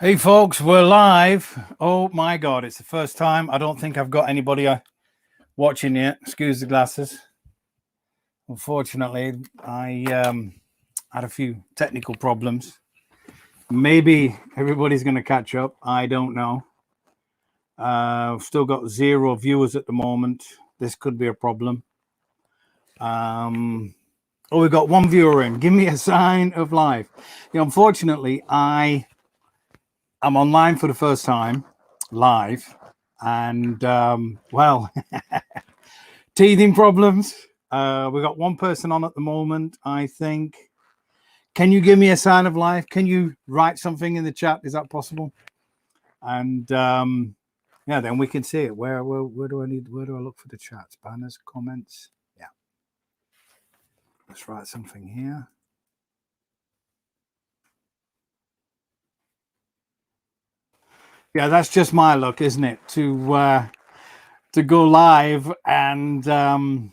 Hey folks, we're live. Oh my god, it's the first time. I don't think I've got anybody watching yet. Excuse the glasses. Unfortunately, I had a few technical problems. Maybe everybody's going to catch up. I don't know. I've still got 0 viewers at the moment. This could be a problem. Oh, we've got 1 viewer in. Give me a sign of life. Unfortunately, I'm online for the first time, live, and well, teething problems. We got 1 person on at the moment, I think. Can you give me a sign of life? Can you write something in the chat? Is that possible? And yeah, then we can see it. Where do I look for the chats? Banners, comments. Yeah. Let's write something here. Yeah, that's just my luck, isn't it? To go live and long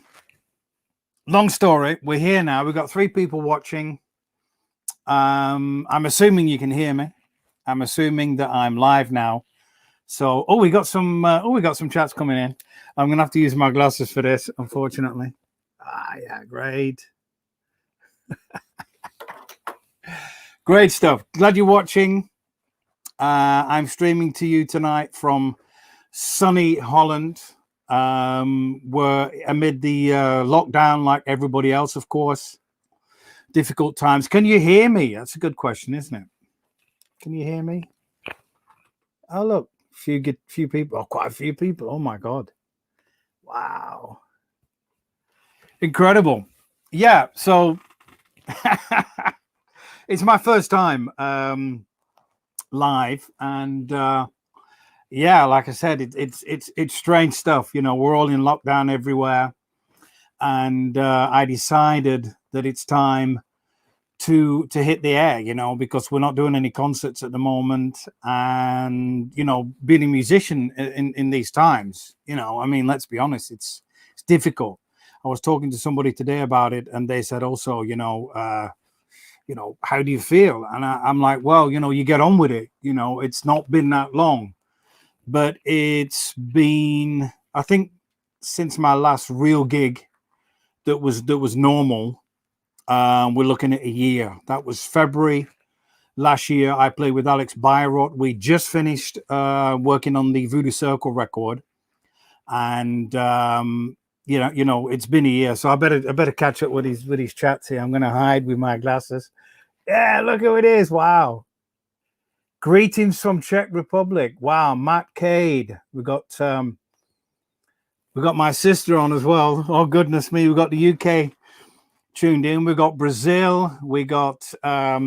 story, we're here now. We've got 3 people watching. I'm assuming you can hear me. I'm assuming that I'm live now. So, we got some chats coming in. I'm gonna have to use my glasses for this, unfortunately. Yeah, great. Great stuff. Glad you're watching. I'm streaming to you tonight from sunny Holland. We're amid the lockdown like everybody else, of course. Difficult times. Can you hear me? That's a good question, isn't it? Can you hear me? Oh, look, few people. Oh, quite a few people. Oh my God. Wow. Incredible. Yeah. So it's my first time live, and yeah, like I said, it's strange stuff. We're all in lockdown everywhere, and I decided that it's time to hit the air, because we're not doing any concerts at the moment, and being a musician in these times, I mean, let's be honest, it's difficult. I was talking to somebody today about it, and they said also, how do you feel? And I'm like, well, you get on with it. It's not been that long, but it's been, I think, since my last real gig that was normal. We're looking at a year. That was February last year. I played with Alex Byrot. We just finished working on the Voodoo Circle record, and it's been a year. So I better catch up with his chats here. I'm going to hide with my glasses. Yeah, look who it is! Wow. Greetings from Czech Republic. Wow, Matt Cade. We got my sister on as well. Oh goodness me, we got the UK tuned in. We got Brazil. We got my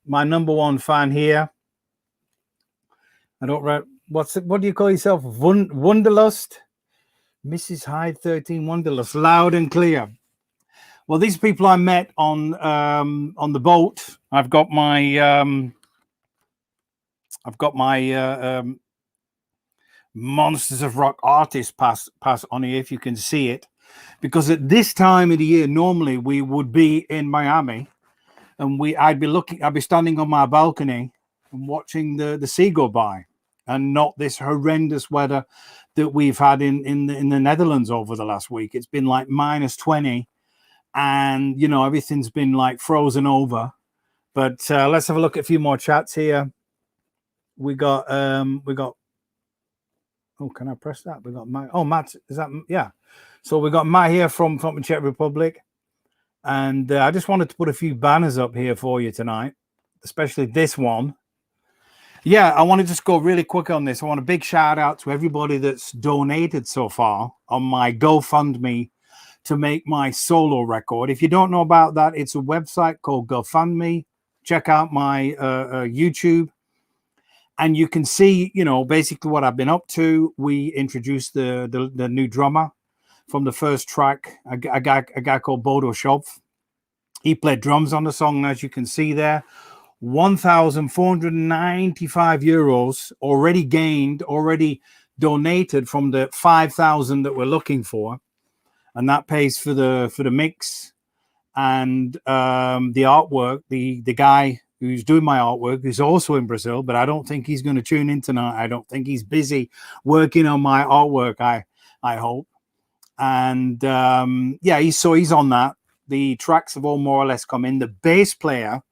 number 1 fan here. I don't know what do you call yourself? Wonderlust, Mrs. Hyde 13 Wonderlust, loud and clear. Well, these people I met on the boat. I've got my Monsters of Rock artist pass on here, if you can see it, because at this time of the year normally we would be in Miami, and I'd be standing on my balcony and watching the sea go by, and not this horrendous weather that we've had in the Netherlands over the last week. It's been like -20, and everything's been like frozen over. But let's have a look at a few more chats here. We got oh, can I press that? We got Matt. Oh, Matt, is that? Yeah. So we got Matt here from the Czech Republic, and I just wanted to put a few banners up here for you tonight, especially this one. Yeah, I want to just go really quick on this. I want a big shout out to everybody that's donated so far on my GoFundMe to make my solo record. If you don't know about that, it's a website called GoFundMe. Check out my YouTube, and you can see, basically what I've been up to. We introduced the new drummer from the first track, a guy called Bodo Schopf. He played drums on the song, as you can see there. 1,495 euros already donated from the 5,000 that we're looking for, and that pays for the mix and the artwork. The guy who's doing my artwork, who's also in Brazil, but I don't think he's going to tune in tonight. I don't think he's busy working on my artwork. I hope. And yeah, he's on that. The tracks have all more or less come in. The bass player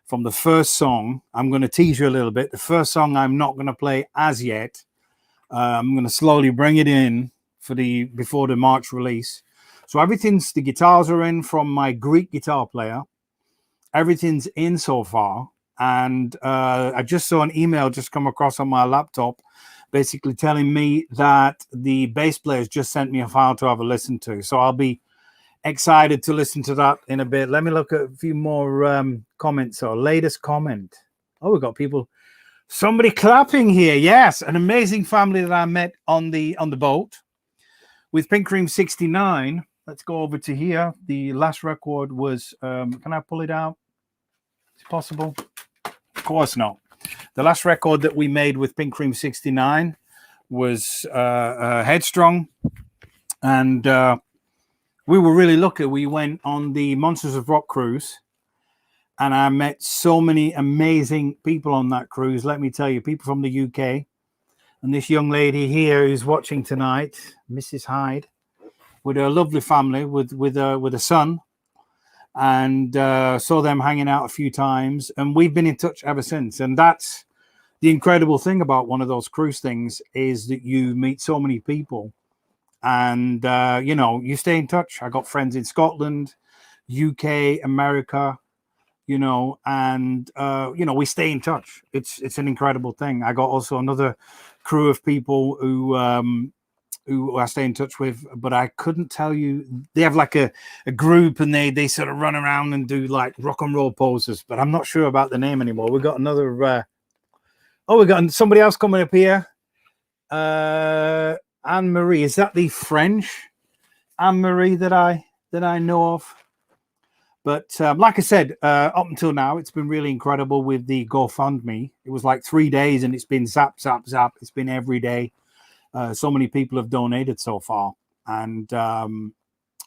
from the first song, I'm going to tease you a little bit. The first song I'm not going to play as yet. I'm going to slowly bring it in before the March release. So the guitars are in from my Greek guitar player. Everything's in so far. And I just saw an email just come across on my laptop, basically telling me that the bass players just sent me a file to have a listen to. So I'll be excited to listen to that in a bit. Let me look at a few more comments. Or latest comment. Oh, we've got somebody clapping here. Yes, an amazing family that I met on the boat with Pink Cream 69. Let's go over to here. The last record was, can I pull it out? Is it possible? Of course not. The last record that we made with Pink Cream 69 was Headstrong. And we were really lucky. We went on the Monsters of Rock cruise. And I met so many amazing people on that cruise. Let me tell you, people from the UK. And this young lady here who's watching tonight, Mrs. Hyde, with her lovely family, with a son. And saw them hanging out a few times. And we've been in touch ever since. And that's the incredible thing about one of those cruise things, is that you meet so many people. And, you stay in touch. I got friends in Scotland, UK, America, and we stay in touch. It's an incredible thing. I got also another crew of people who I stay in touch with, but I couldn't tell you. They have like a group, and they sort of run around and do like rock and roll poses, but I'm not sure about the name anymore. We got another we got somebody else coming up here. Anne Marie, is that the French Anne Marie that I know of? But like I said, up until now, it's been really incredible with the GoFundMe. It was like 3 days, and it's been zap, zap, zap. It's been every day. So many people have donated so far. And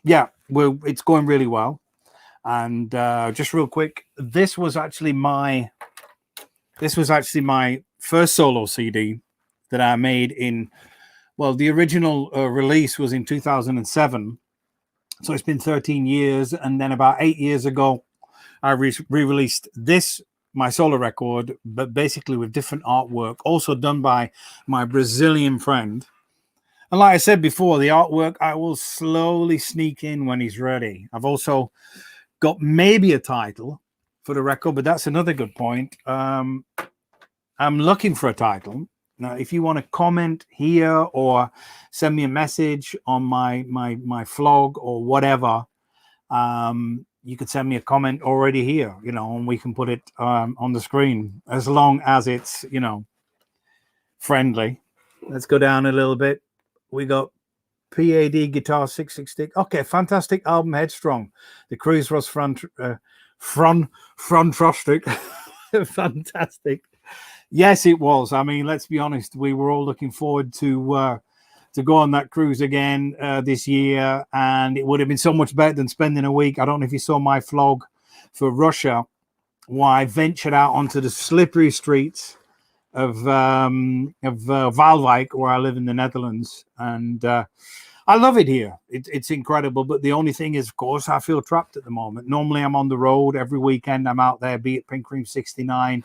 it's going really well. And just real quick, this was actually my first solo CD that I made the original release was in 2007. So it's been 13 years. And then about 8 years ago, I re-released my solo record, but basically with different artwork, also done by my Brazilian friend. And like I said before, the artwork I will slowly sneak in when he's ready. I've also got maybe a title for the record, but that's another good point. I'm looking for a title. Now, if you want to comment here or send me a message on my vlog or whatever, you could send me a comment already here, and we can put it on the screen, as long as it's, friendly. Let's go down a little bit. We got PAD Guitar 666. Okay, fantastic album, Headstrong. The cruise was fantastic. Fantastic. Yes, it was. I mean, let's be honest. We were all looking forward to go on that cruise again this year, and it would have been so much better than spending a week. I don't know if you saw my vlog for Russia, where I ventured out onto the slippery streets of Waalwijk, where I live in the Netherlands, and I love it here. It's incredible. But the only thing is, of course, I feel trapped at the moment. Normally, I'm on the road every weekend. I'm out there, be it Pink Cream 69.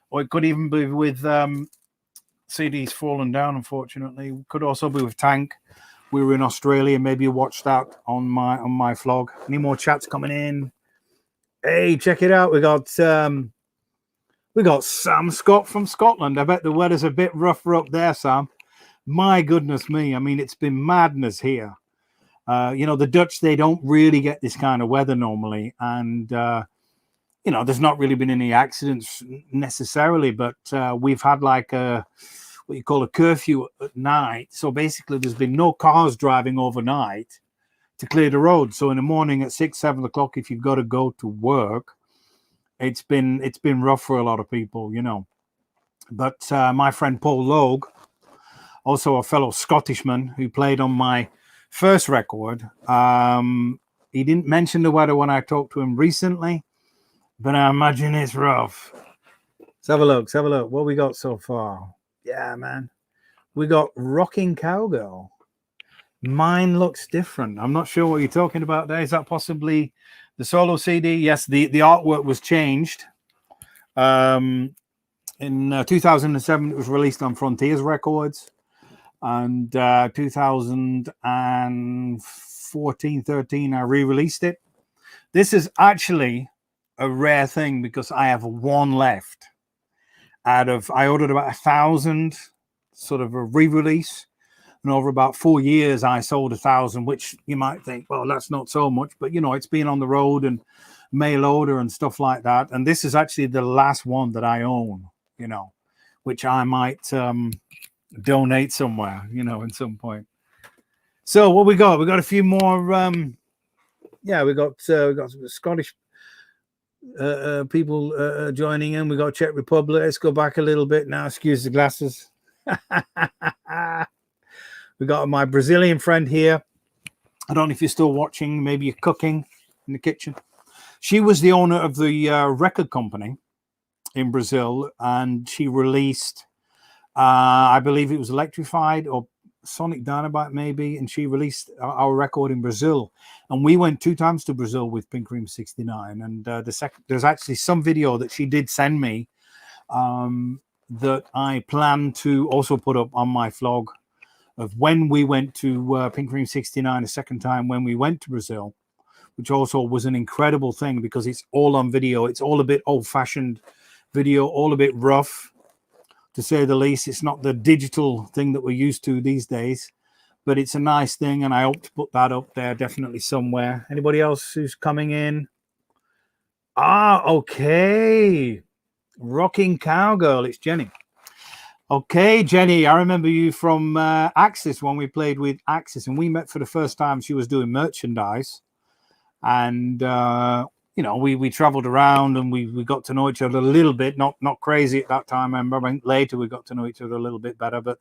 Or it could even be with CDs Fallen Down, unfortunately. It could also be with Tank. We were in Australia. Maybe you watched that on my vlog. Any more chats coming in? Hey, check it out. We got Sam Scott from Scotland. I bet the weather's a bit rougher up there, Sam. My goodness me. I mean, it's been madness here. The Dutch, they don't really get this kind of weather normally. And there's not really been any accidents necessarily, but we've had like what you call a curfew at night. So basically, there's been no cars driving overnight to clear the road. So in the morning at 6, 7 o'clock, if you've got to go to work, it's been rough for a lot of people, But my friend Paul Logue, also a fellow Scottishman who played on my first record, he didn't mention the weather when I talked to him recently. but I imagine it's rough. Let's have a look. Let's have a look. What we got so far? Yeah, man. We got Rocking Cowgirl. Mine looks different. I'm not sure what you're talking about there. Is that possibly the solo CD? Yes, the artwork was changed. In 2007, it was released on Frontiers Records. And 2014, 13, I re-released it. This is actually a rare thing because I have one left. I ordered about 1,000, sort of a re-release. And over about 4 years, I sold 1,000, which you might think, well, that's not so much. But, it's been on the road and mail order and stuff like that. And this is actually the last one that I own, which I might donate somewhere, at some point. So what we got? We got a few more. We got some Scottish people joining in. We got Czech Republic. Let's go back a little bit now. Excuse the glasses. We got my Brazilian friend here. I don't know if you're still watching. Maybe you're cooking in the kitchen. She was the owner of the record company in Brazil, and she released, I believe it was Electrified or Sonic Dynamite maybe, and she released our record in Brazil. And we went 2 times to Brazil with Pink Cream 69. And there's actually some video that she did send me that I plan to also put up on my vlog of when we went to Pink Cream 69 a second time when we went to Brazil, which also was an incredible thing because it's all on video. It's all a bit old-fashioned video, all a bit rough, to say the least. It's not the digital thing that we're used to these days, but it's a nice thing, and I hope to put that up there definitely somewhere. Anybody else who's coming in? Okay. Rocking Cowgirl, it's Jenny. Okay, Jenny, I remember you from Axis when we played with Axis, and we met for the first time. She was doing merchandise, and we traveled around and we got to know each other a little bit, not crazy at that time. I remember later we got to know each other a little bit better, but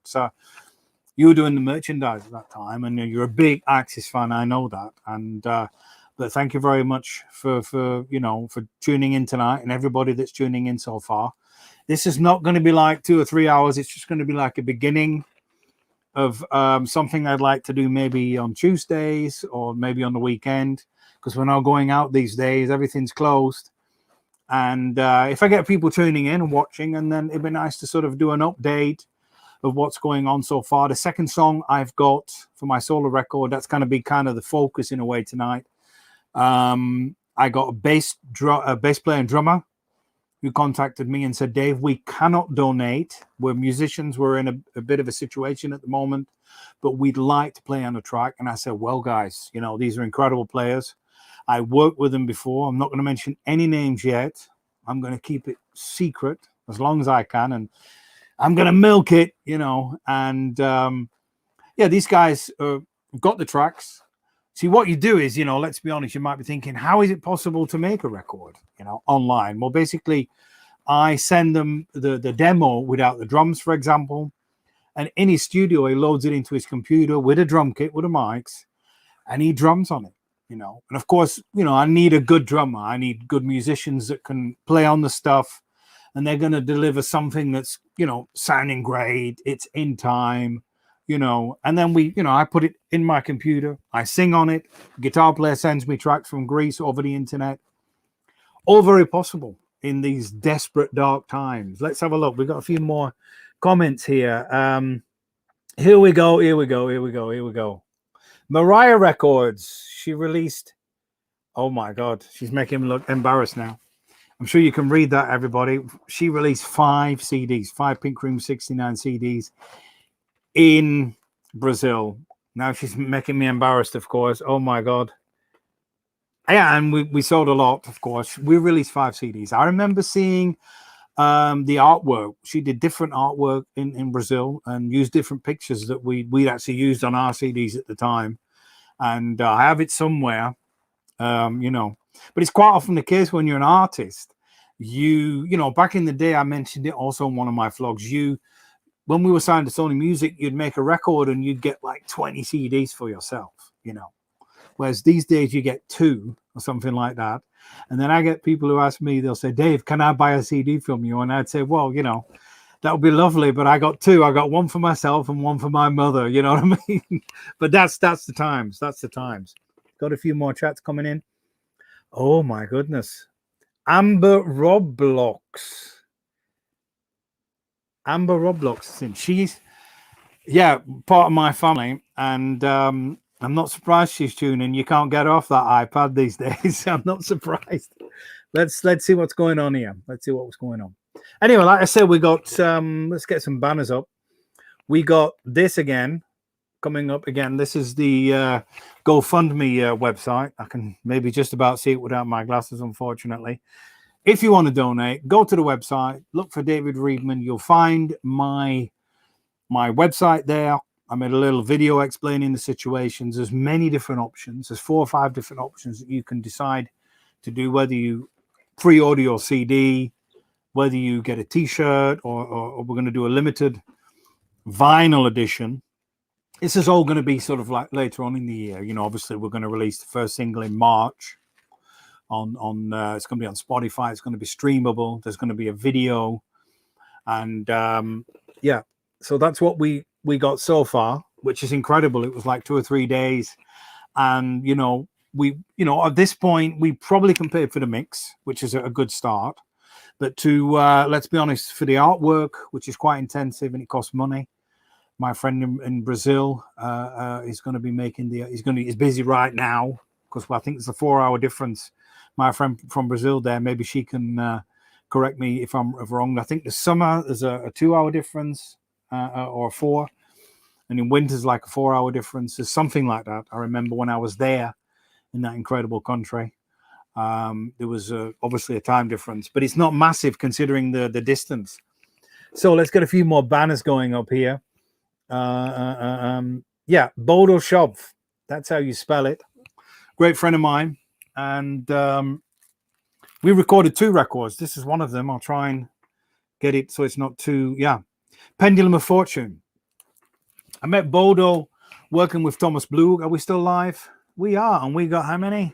you were doing the merchandise at that time, and you're a big Axis fan. I know that, and but thank you very much for tuning in tonight, and everybody that's tuning in so far. This is not going to be like 2 or 3 hours. It's just going to be like a beginning of something I'd like to do maybe on Tuesdays or maybe on the weekend, because we're not going out these days. Everything's closed. And if I get people tuning in and watching, and then it'd be nice to sort of do an update of what's going on so far. The second song I've got for my solo record, that's going to be kind of the focus in a way tonight. I got a bass player and drummer who contacted me and said, Dave, we cannot donate. We're musicians. We're in a bit of a situation at the moment, but we'd like to play on a track. And I said, well, guys, these are incredible players. I worked with them before. I'm not going to mention any names yet. I'm going to keep it secret as long as I can. And I'm going to milk it, and these guys got the tracks. See, what you do is, let's be honest, you might be thinking, how is it possible to make a record, online? Well, basically, I send them the demo without the drums, for example, and in his studio, he loads it into his computer with a drum kit, with the mics, and he drums on it, And of course, I need a good drummer. I need good musicians that can play on the stuff, and they're going to deliver something that's, sounding great. It's in time. And then I put it in my computer. I sing on it. Guitar player sends me tracks from Greece over the internet. All very possible in these desperate, dark times. Let's have a look. We've got a few more comments here. Here we go. Mariah Records. She released. Oh my God. She's making me look embarrassed now. I'm sure you can read that, everybody. She released 5 CDs, 5 Pink Cream 69 CDs. In Brazil. Now she's making me embarrassed, of course. Oh my God. Yeah, and we sold a lot, of course. We released 5 CDs. I remember seeing the artwork. She did different artwork in Brazil and used different pictures that we'd actually used on our CDs at the time. And I have it somewhere, But it's quite often the case when you're an artist. Back in the day, I mentioned it also in one of my vlogs. When we were signed to Sony Music, you'd make a record and you'd get like 20 CDs for yourself, whereas these days you get 2 or something like that. And then I get people who ask me, they'll say, Dave, can I buy a CD from you? And I'd say, well, you know, that would be lovely, but I got 2. I got one for myself and one for my mother, you know what I mean? But that's the times. That's the times. Got a few more chats coming in. Oh my goodness. Amber Roblox. She's, yeah, part of my family, and I'm not surprised she's tuning. You can't get off that iPad these days. I'm not surprised. Let's see what's going on here. Let's see what's going on. Anyway, like I said, we got let's get some banners up. We got this again coming up again. This is the GoFundMe website. I can maybe just about see it without my glasses, unfortunately. If you want to donate, go to the website, look for David Readman. You'll find my website there. I made a little video explaining the situations. There's many different options. There's 4 or 5 different options that you can decide to do, whether you pre-order your CD, whether you get a t-shirt, or we're going to do a limited vinyl edition. This is all going to be sort of like later on in the year. You know, obviously we're going to release the first single in March. On it's going to be on Spotify. It's going to be streamable. There's going to be a video, and yeah. So that's what we got so far, which is incredible. It was like 2 or 3 days, and you know, at this point we probably can pay for the mix, which is a good start. But to let's be honest, for the artwork, which is quite intensive and it costs money. My friend in Brazil is going to be making he's busy right now, because I think it's a 4-hour difference. My friend from Brazil there, maybe she can correct me if I'm wrong. I think the summer there's a 2-hour difference or 4, and in winter's like a 4-hour difference. There's something like that. I remember when I was there in that incredible country. There was obviously a time difference, but it's not massive considering the distance. So let's get a few more banners going up here. Yeah, Bodo Shop. That's how you spell it. Great friend of mine. And we recorded 2 records. This is one of them. I'll try and get it so it's not too, yeah. Pendulum of Fortune. I met Bodo working with Thomas Blue. Are we still live? We are. And we got how many?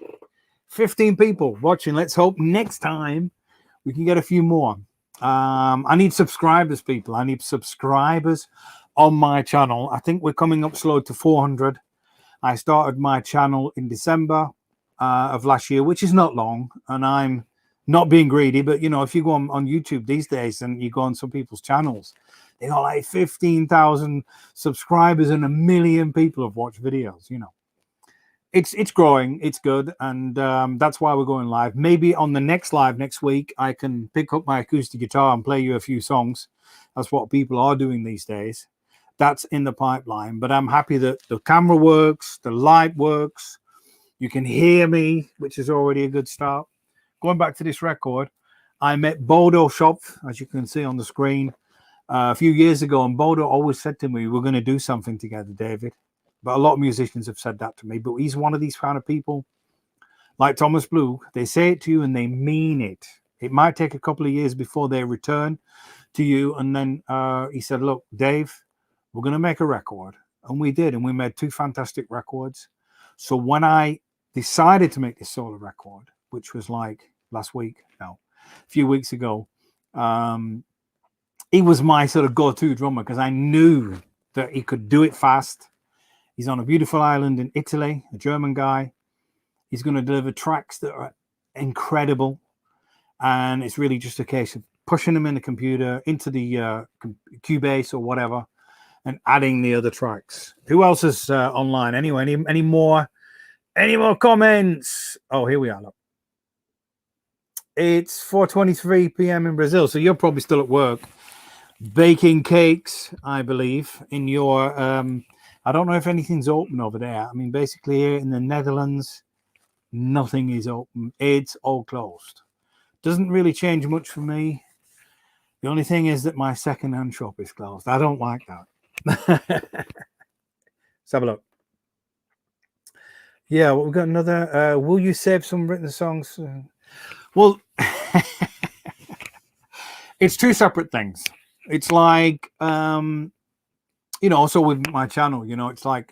15 people watching. Let's hope next time we can get a few more. I need subscribers, people. I need subscribers on my channel. I think we're coming up slow to 400. I started my channel in December of last year, which is not long, and I'm not being greedy, but you know, if you go on YouTube these days and you go on some people's channels, they got like 15,000 subscribers and 1 million people have watched videos. You know, it's growing, it's good, and that's why we're going live. Maybe on the next live next week I can pick up my acoustic guitar and play you a few songs. That's what people are doing these days. That's in the pipeline, but I'm happy that the camera works, the light works. You can hear me, which is already a good start. Going back to this record, I met Bodo Shop, as you can see on the screen, a few years ago, and Bodo always said to me, we're going to do something together, David. But a lot of musicians have said that to me, but he's one of these kind of people, like Thomas Blue. They say it to you and they mean it. It might take a couple of years before they return to you. And then he said, look, Dave, we're going to make a record. And we did, and we made 2 fantastic records. So when I decided to make this solo record, which was like a few weeks ago, he was my sort of go-to drummer because I knew that he could do it fast. He's on a beautiful island in Italy, a German guy. He's going to deliver tracks that are incredible, and it's really just a case of pushing them in the computer into the Cubase or whatever and adding the other tracks. Who else is online anyway? Any more comments? Oh, here we are. Look. It's 4:23 p.m. in Brazil, so you're probably still at work baking cakes, I believe, in your I don't know if anything's open over there. I mean, basically here in the Netherlands, nothing is open. It's all closed. Doesn't really change much for me. The only thing is that my second-hand shop is closed. I don't like that. Let's have a look. Yeah, well, we've got another. Will you save some written songs? Well, it's 2 separate things. It's like also with my channel, it's like,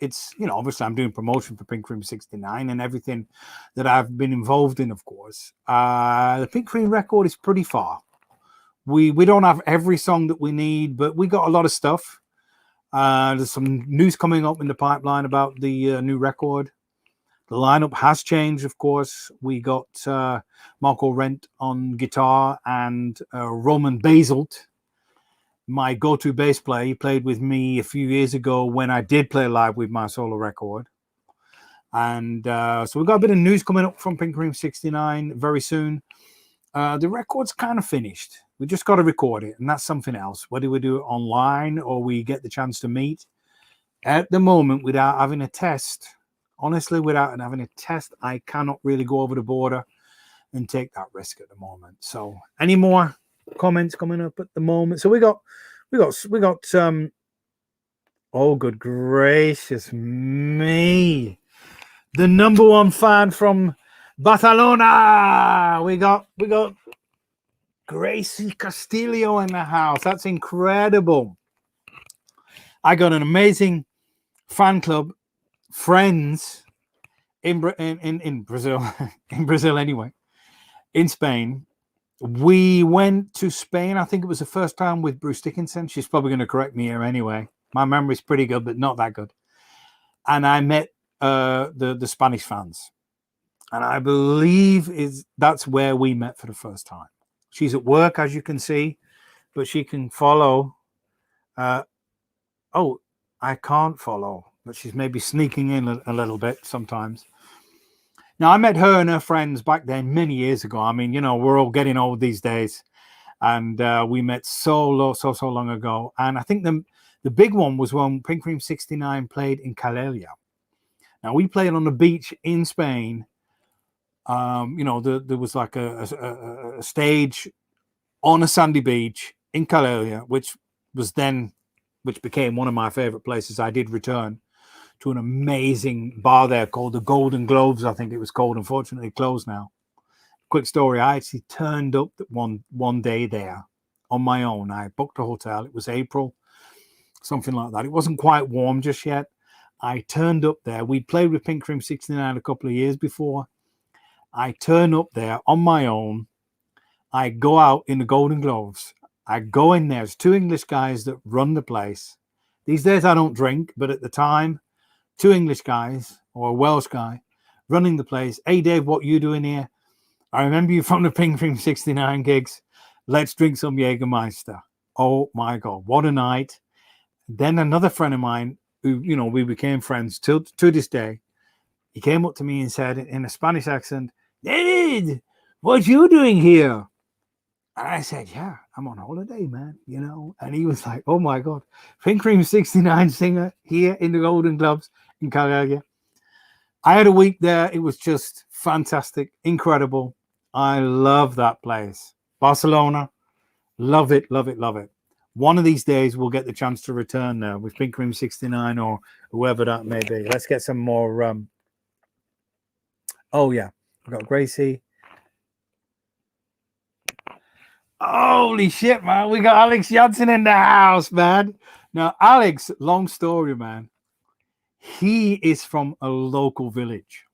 obviously I'm doing promotion for Pink Cream 69 and everything that I've been involved in, of course. The Pink Cream record is pretty far. We don't have every song that we need, but we got a lot of stuff. There's some news coming up in the pipeline about the new record. The lineup has changed, of course. We got Marco Rent on guitar and Roman Baselt, my go-to bass player. He played with me a few years ago when I did play live with my solo record. And so we've got a bit of news coming up from Pink Cream 69 very soon. The record's kind of finished. We just got to record it, and that's something else. Whether we do it online or we get the chance to meet, at the moment, without having a test, honestly, without having a test, I cannot really go over the border and take that risk at the moment. So, any more comments coming up at the moment? So we got oh, good gracious me, the number one fan from Barcelona. We got Gracie Castillo in the house. That's incredible. I got an amazing fan club, friends in Brazil, in Brazil anyway, in Spain. We went to Spain. I think it was the first time with Bruce Dickinson. She's probably going to correct me here anyway. My memory's pretty good, but not that good. And I met the Spanish fans, and I believe that's where we met for the first time. She's at work, as you can see, but she can follow. Oh, I can't follow, but she's maybe sneaking in a little bit sometimes. Now, I met her and her friends back then many years ago. I mean, we're all getting old these days, and we met so long ago. And I think the big one was when Pink Cream 69 played in Calella. Now, we played on the beach in Spain. There was like a stage on a sandy beach in Calella, which became one of my favorite places. I did return to an amazing bar there called the Golden Globes, I think it was called. Unfortunately, closed now. Quick story: I actually turned up one day there on my own. I booked a hotel. It was April, something like that. It wasn't quite warm just yet. I turned up there. We played with Pink Cream 69 a couple of years before. I turn up there on my own. I go out in the Golden Globes. I go in there. There's two English guys that run the place. These days I don't drink, but at the time, two English guys or a Welsh guy running the place. Hey, Dave, what you doing here? I remember you from the Pink Cream 69 gigs. Let's drink some Jägermeister. Oh, my God. What a night. Then another friend of mine who, we became friends to this day. He came up to me and said in a Spanish accent, David, what you doing here? And I said, yeah, I'm on holiday, man, And he was like, oh, my God. Pink Cream 69 singer here in the Golden Globes in Calella. I had a week there. It was just fantastic, incredible. I love that place. Barcelona, love it, love it, love it. One of these days, we'll get the chance to return there with Pink Cream 69 or whoever that may be. Let's get some more. Oh, yeah. We've got Gracie. Holy shit, man. We got Alex Janssen in the house, man. Now, Alex, long story, man. He is from a local village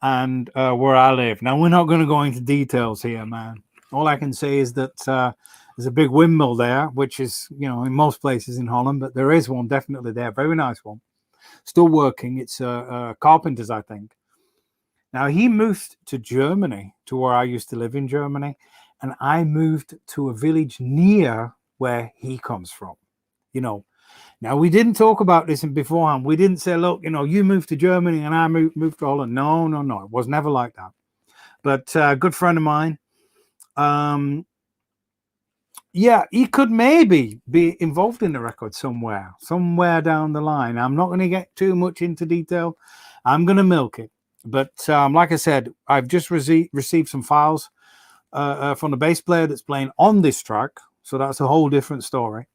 and where I live. Now, we're not going to go into details here, man. All I can say is that there's a big windmill there, which is, in most places in Holland, but there is one definitely there. Very nice one. Still working. It's carpenters, I think. Now, he moved to Germany, to where I used to live in Germany, and I moved to a village near where he comes from. Now, we didn't talk about this beforehand. We didn't say, look, you moved to Germany and I moved to Holland. No. It was never like that. But a good friend of mine, yeah, he could maybe be involved in the record somewhere down the line. I'm not going to get too much into detail. I'm going to milk it. But like I said, I've just received some files from the bass player that's playing on this track. So that's a whole different story.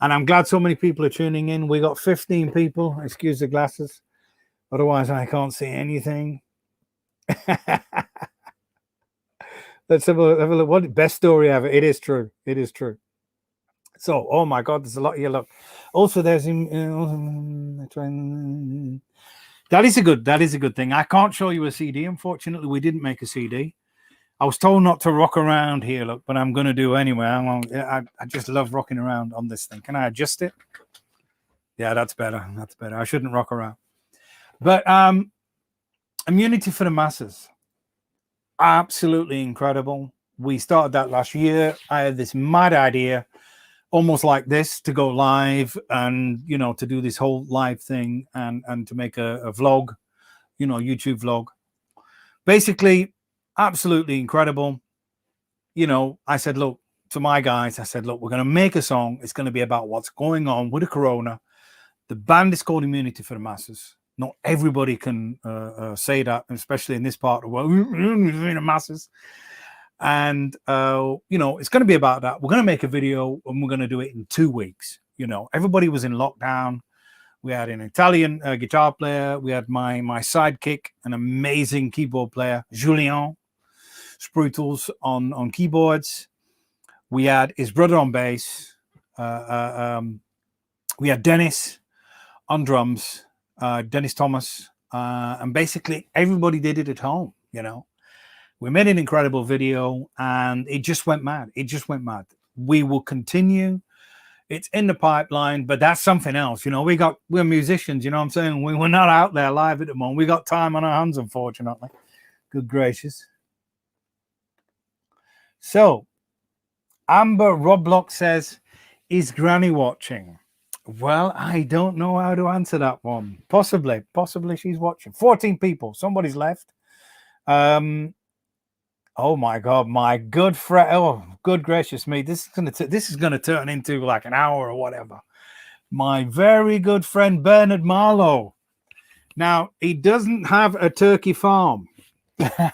And I'm glad so many people are tuning in. We got 15 people. Excuse the glasses. Otherwise, I can't see anything. Let's have a look. What best story ever. It is true. It is true. So, oh my God, there's a lot here. Look, also there's that is a good thing. I can't show you a CD. Unfortunately, we didn't make a CD. I was told not to rock around here, look, but I'm going to do anyway. I just love rocking around on this thing. Can I adjust it? Yeah, that's better. That's better. I shouldn't rock around. But Immunity for the Masses, absolutely incredible. We started that last year. I had this mad idea, almost like this, to go live and, you know, to do this whole live thing and to make a vlog, you know, YouTube vlog. Basically, absolutely incredible. You know, I said, look, to my guys, I said, look, we're going to make a song. It's going to be about what's going on with the corona. The band is called Immunity for the Masses. Not everybody can say that, especially in this part of the world, the masses. And, you know, it's going to be about that. We're going to make a video and we're going to do it in 2 weeks. You know, everybody was in lockdown. We had an Italian guitar player. We had my sidekick, an amazing keyboard player, Julien Sprutels on keyboards. We had his brother on bass. We had Dennis on drums, Dennis Thomas. And basically everybody did it at home, you know. We made an incredible video and it just went mad. It just went mad. We will continue. It's in the pipeline, but that's something else. You know, we're musicians, you know what I'm saying? We're not out there live at the moment. We got time on our hands, unfortunately. Good gracious. So, Amber Roblox says, is Granny watching? Well, I don't know how to answer that one. Possibly she's watching. 14 people. Somebody's left. Oh my God, my good friend. Oh, good gracious me. This is gonna turn into like an hour or whatever. My very good friend Bernard Marlowe. Now, he doesn't have a turkey farm. I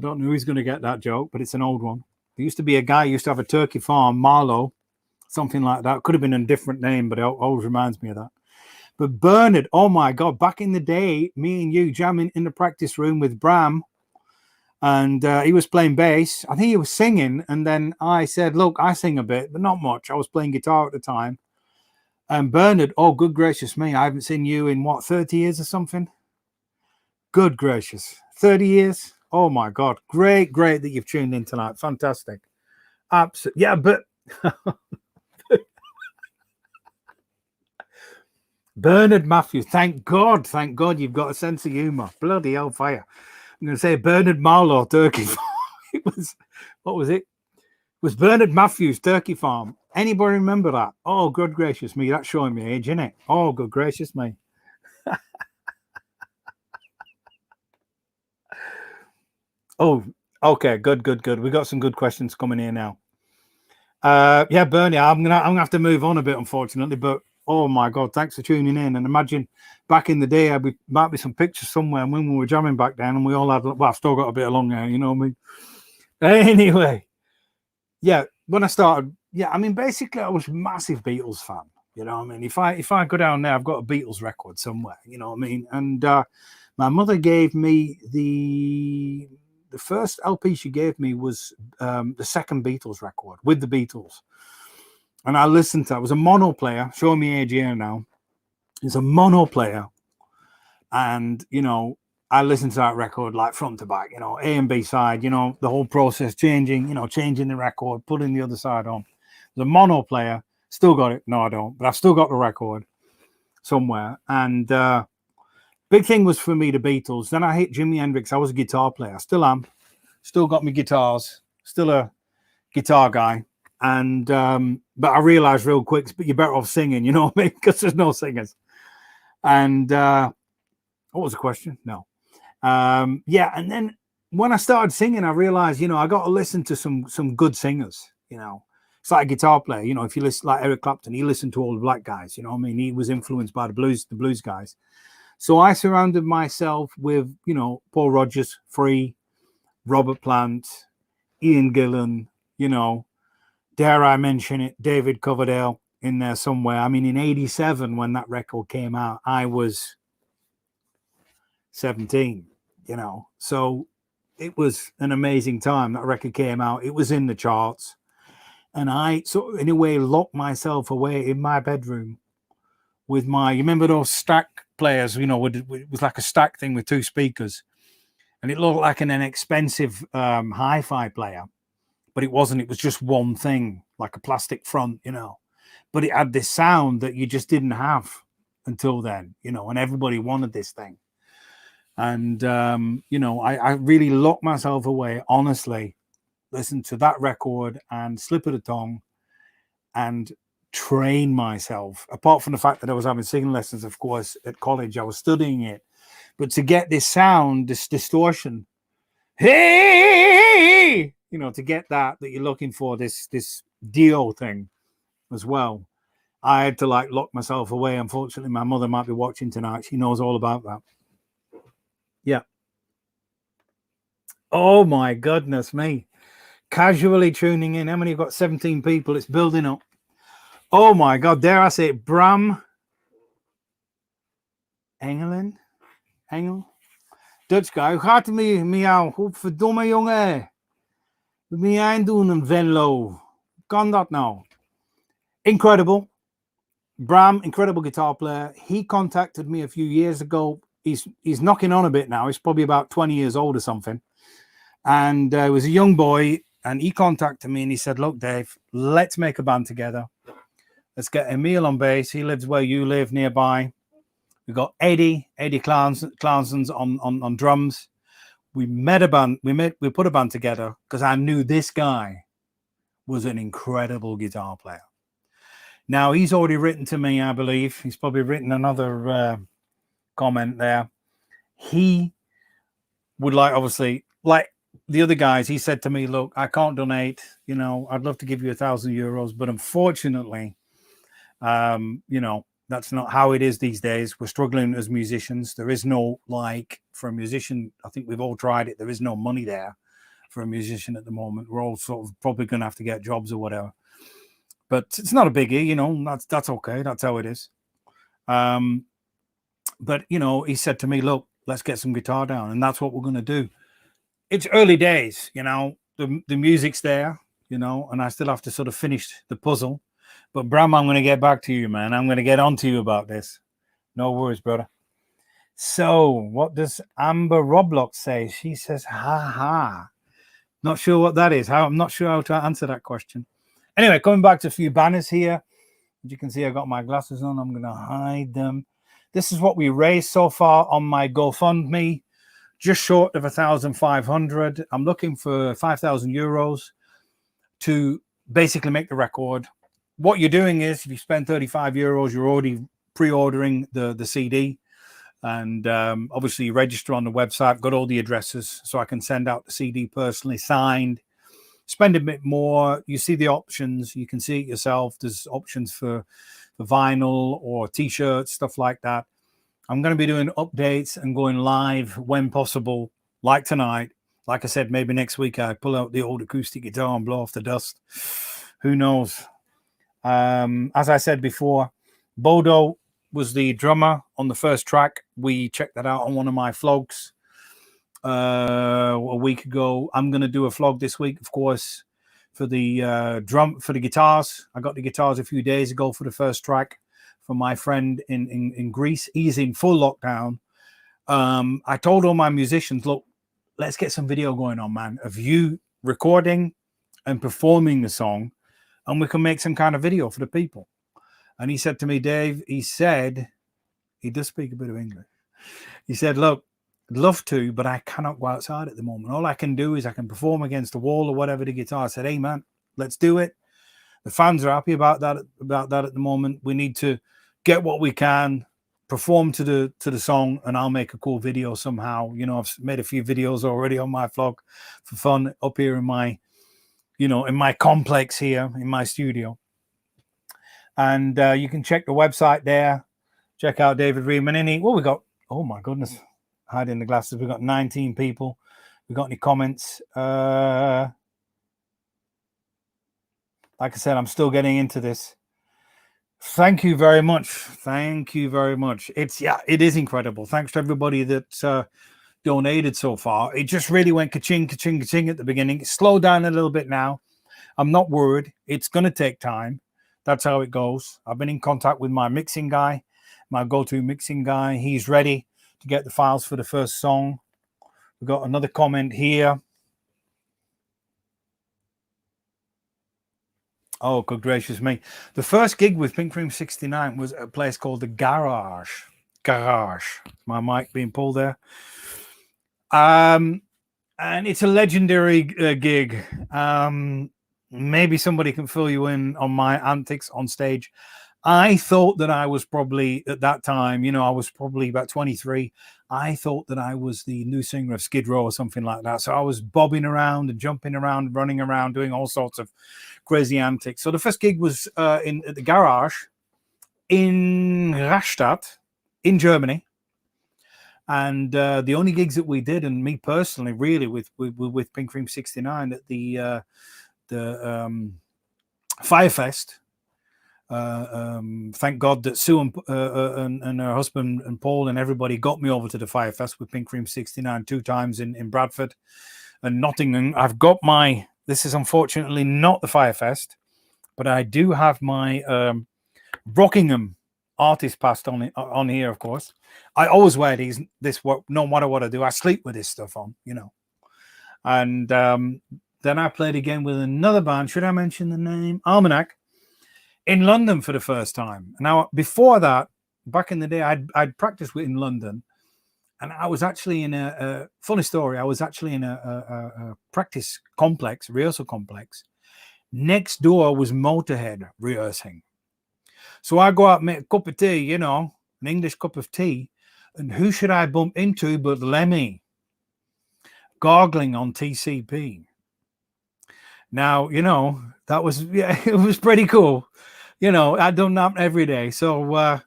don't know who's going to get that joke, but it's an old one. There used to be a guy who used to have a turkey farm, Marlowe, something like that. Could have been a different name, but it always reminds me of that. But Bernard, oh my God, back in the day, me and you jamming in the practice room with Bram, and he was playing bass. I think he was singing, and then I said, look, I sing a bit, but not much. I was playing guitar at the time. And Bernard, oh, good gracious me, I haven't seen you in, 30 years or something? Good gracious, 30 years? Oh my God, great that you've tuned in tonight. Fantastic. Absolutely. Yeah, but Bernard Matthews, thank God you've got a sense of humor. Bloody hellfire. I'm going to say Bernard Marlowe turkey farm. It was, what was it? It was Bernard Matthews turkey farm. Anybody remember that? Oh, good gracious me. That's showing me age, isn't it? Oh, good gracious me. Oh, okay. Good. We got some good questions coming here now. Yeah, Bernie, I'm gonna have to move on a bit, unfortunately, but oh my God, thanks for tuning in. And imagine back in the day, might be some pictures somewhere when we were jamming back then, and we all had, well, I've still got a bit of long hair, you know what I mean? Anyway, yeah, when I started, yeah, I mean, basically, I was a massive Beatles fan. You know what I mean? If I go down there, I've got a Beatles record somewhere. You know what I mean? And my mother gave me the first LP she gave me was the second Beatles record with the Beatles. And I listened to it. It was a mono player. Showing me age here now. It's a mono player. And, you know, I listened to that record like front to back, you know, A and B side, you know, the whole process changing the record, putting the other side on. The mono player, still got it. No, I don't. But I've still got the record somewhere. And big thing was for me, the Beatles. Then I hit Jimi Hendrix. I was a guitar player. I still am. Still got me guitars. Still a guitar guy. And but I realized real quick, but you're better off singing, you know what I mean? Because there's no singers. And what was the question? No. Yeah, and then when I started singing, I realized, you know, I got to listen to some good singers. You know, it's like a guitar player. You know, if you listen, like Eric Clapton, he listened to all the black guys. You know what I mean? He was influenced by the blues guys. So I surrounded myself with, you know, Paul Rodgers, Free, Robert Plant, Ian Gillan, you know, dare I mention it, David Coverdale in there somewhere. I mean, in 87, when that record came out, I was 17, you know. So it was an amazing time. That record came out. It was in the charts. And I sort of, in a way, locked myself away in my bedroom with my, you remember those stack players, you know, it was like a stack thing with two speakers. And it looked like an inexpensive hi-fi player, but it wasn't. It was just one thing, like a plastic front, you know. But it had this sound that you just didn't have until then, you know, and everybody wanted this thing. And, you know, I really locked myself away, honestly, listened to that record and Slip of the Tongue and train myself. Apart from the fact that I was having singing lessons, of course, at college, I was studying it. But to get this sound, this distortion, hey, you know, to get that you're looking for, this Dio thing as well, I had to like lock myself away. Unfortunately, my mother might be watching tonight. She knows all about that. Yeah. Oh my goodness me. Casually tuning in. How many have got? 17 people. It's building up. Oh my God. Dare I say it? Bram Engel. Dutch guy. Hoe gaat het met jou? Godverdomme jongen. Wat ben jij aan het doen in Venlo? Kan dat nou? Incredible. Bram, incredible guitar player. He contacted me a few years ago. He's knocking on a bit now. He's probably about 20 years old or something. And he was a young boy. And he contacted me and he said, look, Dave, let's make a band together. Let's get Emil on bass. He lives where you live, nearby. We got Eddie Clownson's on drums. We met a band. We put a band together because I knew this guy was an incredible guitar player. Now, he's already written to me, I believe. He's probably written another comment there. He would like, obviously, like the other guys, he said to me, look, I can't donate. You know, I'd love to give you €1,000, but unfortunately, you know, that's not how it is these days. We're struggling as musicians. There is no, like, for a musician, I think we've all tried it. There is no money there for a musician at the moment. We're all sort of probably going to have to get jobs or whatever. But it's not a biggie, you know, that's okay. That's how it is. But, you know, he said to me, look, let's get some guitar down. And that's what we're going to do. It's early days, you know, the music's there, you know, and I still have to sort of finish the puzzle. But Bram, I'm going to get back to you, man. I'm going to get on to you about this. No worries, brother. So what does Amber Roblox say? She says, ha ha. Not sure what that is. I'm not sure how to answer that question. Anyway, coming back to a few banners here. As you can see, I got my glasses on. I'm going to hide them. This is what we raised so far on my GoFundMe. Just short of 1,500. I'm looking for €5,000 to basically make the record. What you're doing is, if you spend €35, you're already pre-ordering the CD. And obviously you register on the website. Got all the addresses so I can send out the CD personally signed. Spend a bit more. You see the options. You can see it yourself. There's options for vinyl or T-shirts, stuff like that. I'm going to be doing updates and going live when possible, like tonight. Like I said, maybe next week I pull out the old acoustic guitar and blow off the dust. Who knows? As I said before, Bodo was the drummer on the first track. We checked that out on one of my vlogs a week ago. I'm going to do a vlog this week, of course, for the guitars. I got the guitars a few days ago for the first track from my friend in Greece. He's in full lockdown. I told all my musicians, look, let's get some video going on, man, of you recording and performing the song, and we can make some kind of video for the people. And he said to me, Dave, he said, he does speak a bit of English. He said, look, I'd love to, but I cannot go outside at the moment. All I can do is I can perform against the wall or whatever the guitar. I said, hey, man, let's do it. The fans are happy about that at the moment. We need to get what we can, perform to the song, and I'll make a cool video somehow. You know, I've made a few videos already on my vlog for fun up here in my, you know, in my complex here in my studio. And you can check the website there. Check out David Readman. Well, we got, oh my goodness, hiding the glasses. We got 19 people. We got any comments? Like I said, I'm still getting into this. Thank you very much. Thank you very much. It is incredible. Thanks to everybody that donated so far. It just really went ka-ching, ka-ching, ka-ching at the beginning. It slowed down a little bit now. I'm not worried. It's going to take time. That's how it goes. I've been in contact with my mixing guy, my go-to mixing guy. He's ready to get the files for the first song. We've got another comment here. Oh, good gracious me. The first gig with Pink Cream 69 was a place called the Garage. My mic being pulled there. And it's a legendary gig. Maybe somebody can fill you in on my antics on stage. I thought that I was probably, at that time, I was probably about 23. I thought that I was the new singer of Skid Row or something like that. So I was bobbing around and jumping around, running around, doing all sorts of crazy antics. So the first gig was at the Garage in Rastatt in Germany. And the only gigs that we did, and me personally, really, with Pink Cream 69 at the Firefest. Thank God that Sue and her husband and Paul and everybody got me over to the Firefest with Pink Cream 69 two times in Bradford and Nottingham. I've got this is unfortunately not the Firefest, but I do have my Rockingham artist passed on here, of course. I always wear this no matter what I do. I sleep with this stuff on, And then I played again with another band. Should I mention the name? Almanac in London for the first time. Now, before that, back in the day, I'd practiced in London, and I was actually in a funny story. I was actually in a practice complex, rehearsal complex. Next door was Motorhead rehearsing. So I go out and make a cup of tea, an English cup of tea. And who should I bump into but Lemmy gargling on TCP? Now, that was, it was pretty cool. I don't happen every day. So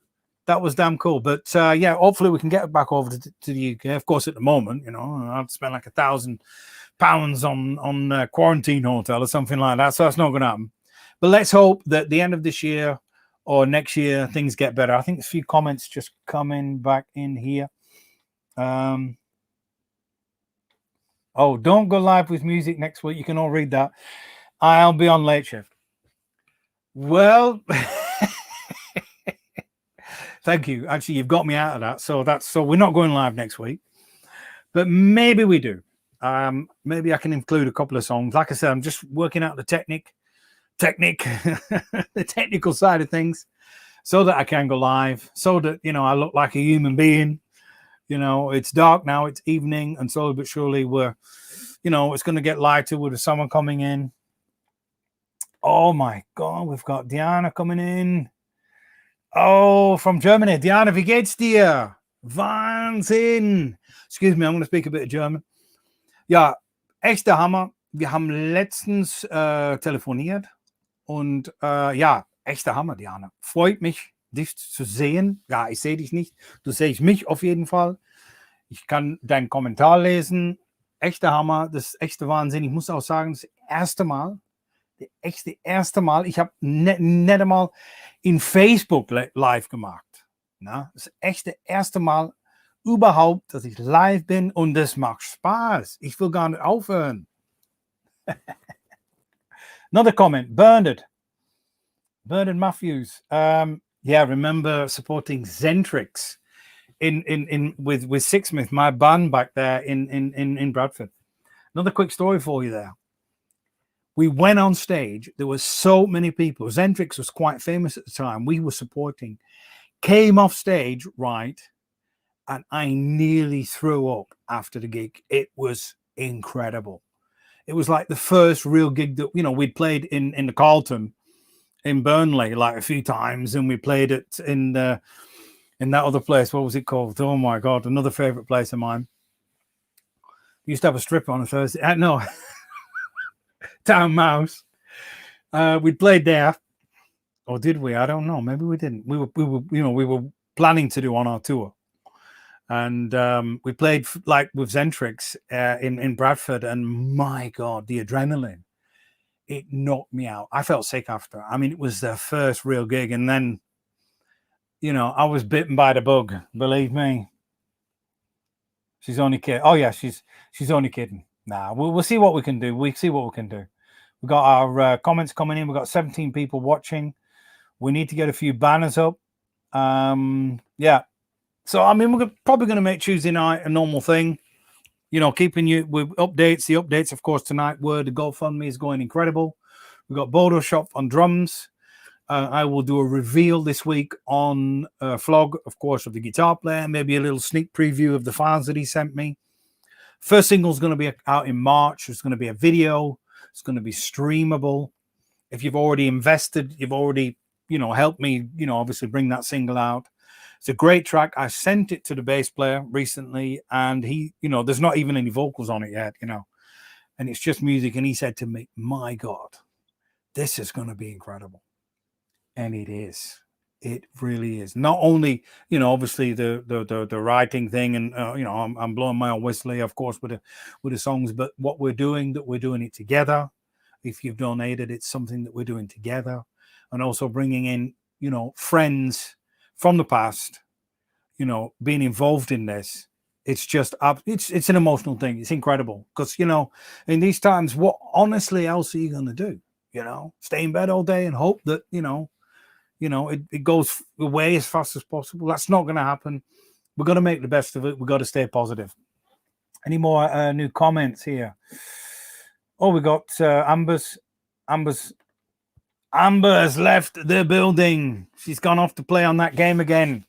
that was damn cool. But hopefully we can get back over to the UK. Of course, at the moment, I'd spend like £1,000 on a quarantine hotel or something like that. So that's not going to happen. But let's hope that the end of this year or next year things get better. I think there's a few comments just coming back in here. Oh, don't go live with music next week. You can all read that. I'll be on late shift. Well, thank you. Actually, you've got me out of that. So we're not going live next week, but maybe we do. Maybe I can include a couple of songs. Like I said, I'm just working out the technique, the technical side of things, so that I can go live, so that I look like a human being. It's dark now, it's evening, and slowly but surely we're, it's going to get lighter with the summer coming in. Oh my God, we've got Diana coming in. Oh, from Germany. Diana, wie geht's dir? Wahnsinn. Excuse me, I'm going to speak a bit of German. Ja, echter Hammer. Wir haben letztens telefoniert und echter Hammer, Diana. Freut mich, dich zu sehen. Ja, ich sehe dich nicht. Du siehst mich auf jeden Fall. Ich kann deinen Kommentar lesen. Echter Hammer, das ist echter Wahnsinn. Ich muss auch sagen, das erste Mal, ich habe nicht einmal in Facebook live gemacht. Na, das echte erste Mal überhaupt, dass ich live bin und das macht Spaß. Ich will gar nicht aufhören. Another comment, Bernard Matthews. Remember supporting Zentrix with Sixsmith, my band back there in Bradford. Another quick story for you there. We went on stage. There were so many people. Zentrix was quite famous at the time. We were supporting. Came off stage, right, and I nearly threw up after the gig. It was incredible. It was like the first real gig that, we'd played in the Carlton in Burnley like a few times, and we played it in that other place. What was it called? Oh my God, another favorite place of mine. We used to have a stripper on a Thursday. No, Town Mouse. We played there, or did we? I don't know. Maybe we didn't. We were planning to do on our tour, and we played like with Zentrix in Bradford, and my God, the adrenaline, it knocked me out. I felt sick after. I mean, it was their first real gig, and then I was bitten by the bug. Believe me. She's only kidding. Oh yeah, she's only kidding. Nah, we'll see what we can do. We see what we can do. We've got our comments coming in. We've got 17 people watching. We need to get a few banners up. Yeah. So, I mean, we're probably going to make Tuesday night a normal thing. You know, keeping you with updates. The updates, of course, tonight were the GoFundMe is going incredible. We've got Bodo Shop on drums. I will do a reveal this week on Flog, of course, of the guitar player. Maybe a little sneak preview of the files that he sent me. First single is going to be out in March. There's going to be a video. It's going to be streamable. If you've already invested, you've already, you know, helped me, you know, obviously bring that single out. It's a great track. I sent it to the bass player recently, and he, you know, there's not even any vocals on it yet, you know, and it's just music. And he said to me, my God, this is going to be incredible. And it is. It really is. Not only, you know, obviously the writing thing, and you know, I'm blowing my own whistle, of course, with the songs, but what we're doing, that we're doing it together. If you've donated, it's something that we're doing together, and also bringing in, you know, friends from the past, you know, being involved in this. It's just it's an emotional thing. It's incredible because, you know, in these times, what honestly else are you going to do? You know, stay in bed all day and hope that, you know, it goes away as fast as possible. That's not going to happen. We're going to make the best of it. We've got to stay positive. Any more new comments here? Oh, we got Amber's left the building. She's gone off to play on that game again.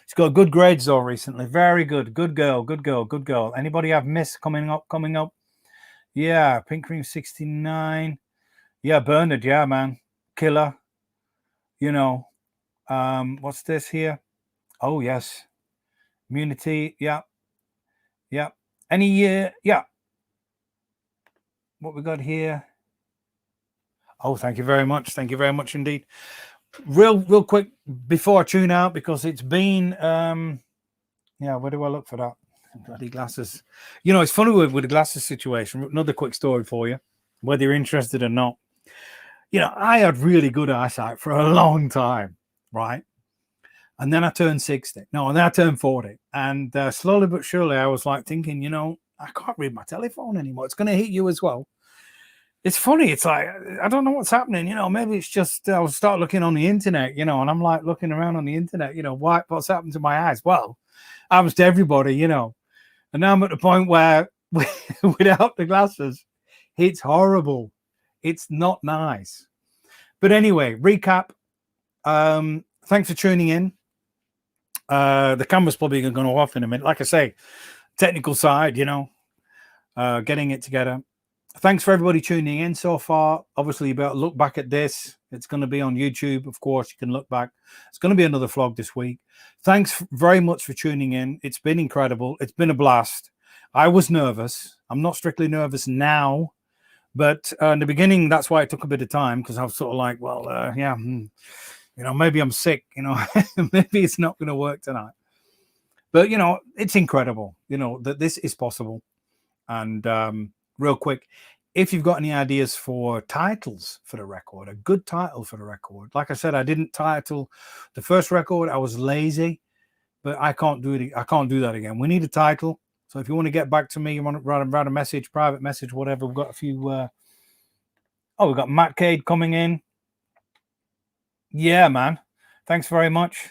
She's got good grades though recently. Very good. Good girl. Good girl. Good girl. Anybody have Miss coming up? Yeah. Pink Cream 69. Yeah, Bernard. Yeah, man. Killer. You know. What's this here? Oh, yes. Immunity. Yeah. Yeah. Any yeah. What we got here? Oh, thank you very much. Thank you very much indeed. Real quick before I tune out, because it's been yeah, where do I look for that? Bloody glasses. You know, it's funny with the glasses situation. Another quick story for you, whether you're interested or not. You know, I had really good eyesight for a long time, right? And then I turned 60. No, and then I turned 40. And slowly but surely, I was like thinking, you know, I can't read my telephone anymore. It's going to hit you as well. It's funny. It's like, I don't know what's happening. You know, maybe it's just I'll start looking on the internet, you know, and I'm like looking around on the internet, you know, what's happened to my eyes? Well, happens to everybody, you know. And now I'm at the point where without the glasses, it's horrible. It's not nice. But anyway, recap. Thanks for tuning in. The camera's probably going to go off in a minute. Like I say, technical side, you know, getting it together. Thanks for everybody tuning in so far. Obviously, you better look back at this. It's going to be on YouTube. Of course, you can look back. It's going to be another vlog this week. Thanks very much for tuning in. It's been incredible. It's been a blast. I was nervous. I'm not strictly nervous now, but in the beginning, that's why it took a bit of time, because I was sort of like, well, yeah, you know, maybe I'm sick, you know, maybe it's not going to work tonight. But, you know, it's incredible, you know, that this is possible. And real quick, if you've got any ideas for titles for the record, a good title for the record. Like I said, I didn't title the first record. I was lazy, but I can't do it. I can't do that again. We need a title. So if you want to get back to me, you want to write a message, private message, whatever. We've got a few. Oh, we've got Matt Cade coming in. Yeah, man. Thanks very much.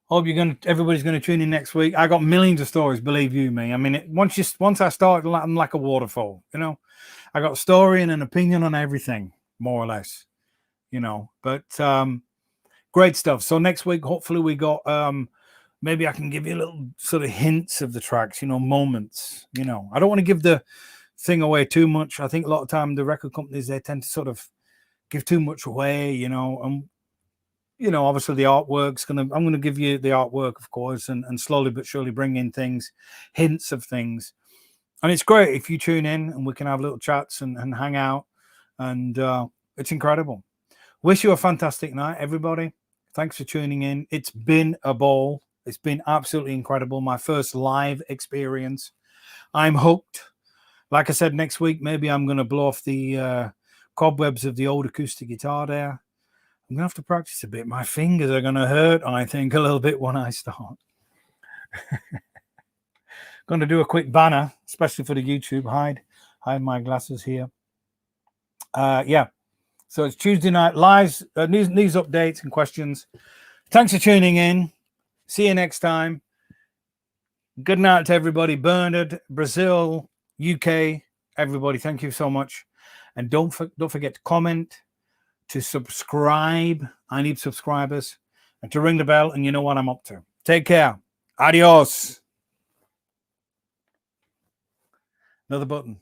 Hope everybody's gonna tune in next week. I got millions of stories, believe you me. I mean, once I start, I'm like a waterfall, you know. I got a story and an opinion on everything, more or less, you know. But great stuff. So next week, hopefully, we got maybe I can give you a little sort of hints of the tracks, you know, moments. You know, I don't want to give the thing away too much. I think a lot of time the record companies, they tend to sort of give too much away, you know, and you know, obviously the artwork's I'm gonna give you the artwork, of course, and slowly but surely bring in things, hints of things. And it's great if you tune in and we can have little chats and hang out. And it's incredible. Wish you a fantastic night, everybody. Thanks for tuning in. It's been a ball. It's been absolutely incredible. My first live experience. I'm hooked. Like I said, next week, maybe I'm going to blow off the cobwebs of the old acoustic guitar there. I'm going to have to practice a bit. My fingers are going to hurt, I think, a little bit when I start. Going to do a quick banner, especially for the YouTube. Hide my glasses here. Yeah. So it's Tuesday night lives, news updates and questions. Thanks for tuning in. See you next time. Good night to everybody. Bernard, Brazil, UK, everybody. Thank you so much. And don't forget to comment, to subscribe. I need subscribers, and to ring the bell. And you know what I'm up to. Take care. Adios. Another button.